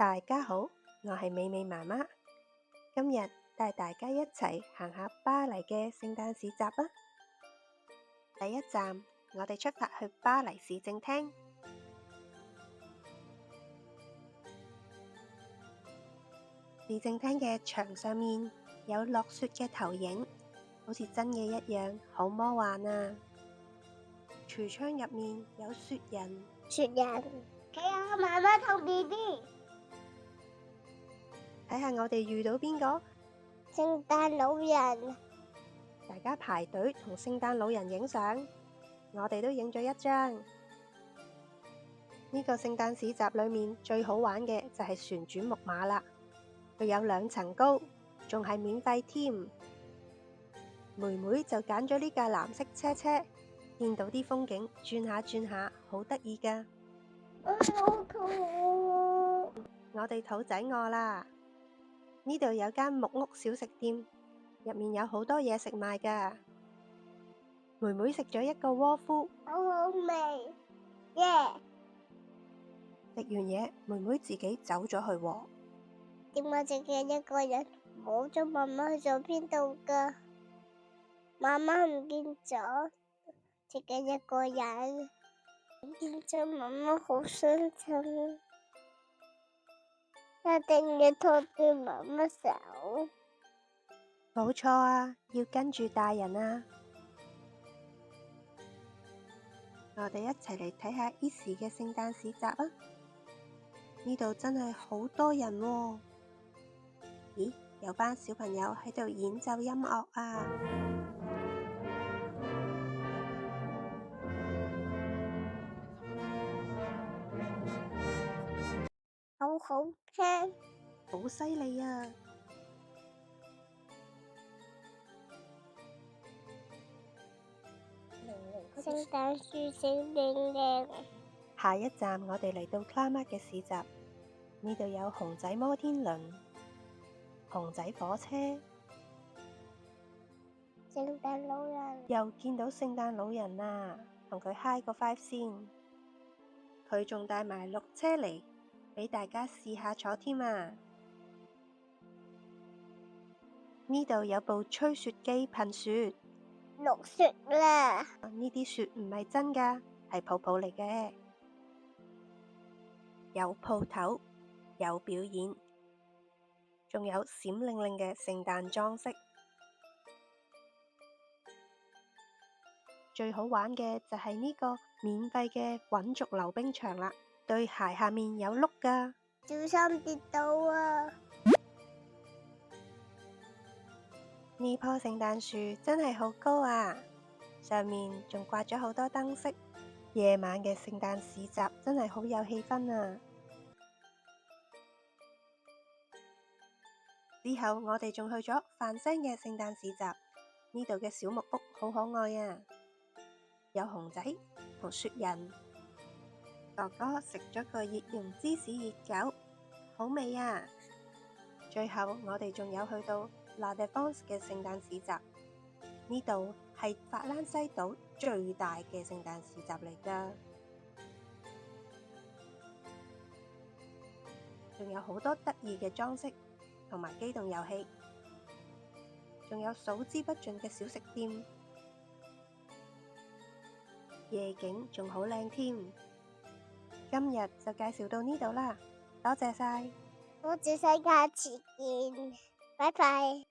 大家好，我係美美媽媽，今日帶大家一齊行下巴黎嘅聖誕市集啊！第一站，我哋出發去巴黎市政廳。市政廳嘅牆上面有落雪嘅投影，好似真嘅一樣，好魔幻啊！櫥窗入面有雪人，雪人，睇下媽媽同弟弟。睇下我哋遇到邊個？聖誕老人，大家排隊同聖誕老人影相，我哋都影咗一張。呢個聖誕市集裏面最好玩嘅就係旋轉木馬啦，佢有2層高，仲係免費添。妹妹就揀咗呢架藍色車車，見到啲風景轉下轉下，好得意㗎。我好肚餓，我哋肚仔餓啦。呢度有間木屋小食店，入面有好多嘢食賣㗎。妹妹食咗一個窩夫，好好味，耶！食完嘢，妹妹自己走咗去喎。點解自己一個人？冇咗媽媽去咗邊度㗎？媽媽唔見咗，自己一個人，唔見咗媽媽好傷心，一定要拖住媽媽手。冇錯啊，要跟住大人啊！我哋一齊嚟睇下伊時嘅聖誕市集啊！呢度真係好多人喎。咦，有班小朋友喺度演奏音樂啊！好好聽，好犀利啊！聖誕樹整定靚。下一站我哋嚟到克拉麥嘅市集，呢度有熊仔摩天輪、熊仔火車，聖誕老人又見到聖誕老人啊，同佢 high 個 five 先。佢仲帶埋綠車嚟，俾大家試下坐添啊！呢度有部吹雪機噴雪，落雪啦！呢啲雪唔係真㗎，係泡泡嚟嘅。有鋪頭，有表演，仲有閃靈靈嘅聖誕裝飾。最好玩嘅就係呢個免費嘅滾軸溜冰場啦，對鞋下面有碌㗎。小心跌倒啊！呢棵聖誕樹真係好高啊，上面仲掛咗好多燈飾。夜晚嘅聖誕市集真係好有氣氛啊！之後我哋仲去咗范西嘅聖誕市集，呢度嘅小木屋好可愛啊！有熊仔同雪人，哥哥食咗個熱熔芝士熱狗，好味啊！最後我哋仲有去到La Défense嘅聖誕市集，呢度係法蘭西島最大嘅聖誕市集嚟㗎，仲有好多得意嘅裝飾同埋機動遊戲，仲有數之不盡嘅小食店。夜景仲好靚添，今日就介紹到呢度啦，多謝晒。我哋下次見，拜拜。